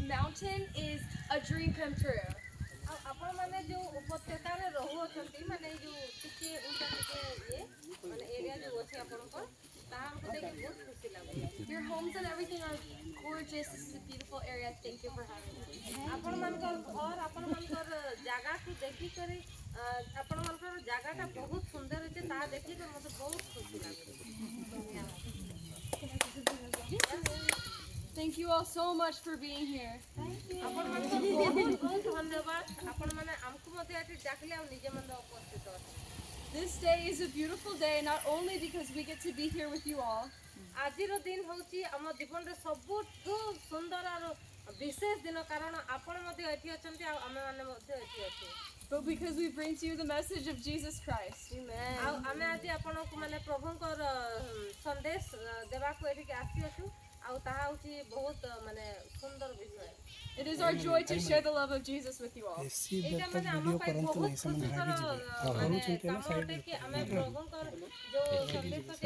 mountain is a dream come true. आपण माने जो उपत्यका रे रहू अछंती माने जो टिके उंटा टिके ये माने एरिया जो अछि आपण को ता हमको देखि बहुत खुशी लागो Your homes and everything are gorgeous. This is a beautiful area. Thank you for having me. आपण मानकर और आपण मानकर जगह को देखि करे आपण मानकर जगह ता बहुत सुंदर अछि ता देखि कर मते बहुत खुशी लागो Thank you all so much for being here. आपण मानकर बहुत बहुत धन्यवाद आपण माने हमको मते एठी डाकले आ निजे मन उपस्थित अछि This day is a beautiful day, not only because we get to be here with you all, आजिर दिन होची हम जीवन रे सबुठु सुंदर और विशेष दिन कारण आपण मध्ये एठी अछंती आ हम माने मध्ये एठी अछि but because we bring to you the message of Jesus Christ. आ हमें आज आपण को माने प्रभुंकर संदेश देबा को एठी आसी अछु आ ताहा होची बहुत माने सुंदर विषय It is our joy to share the love of Jesus with you all. एटा माने हम पई बहुत खुशी कर माने काम होते कि हमें प्रभुंकर जो संदेश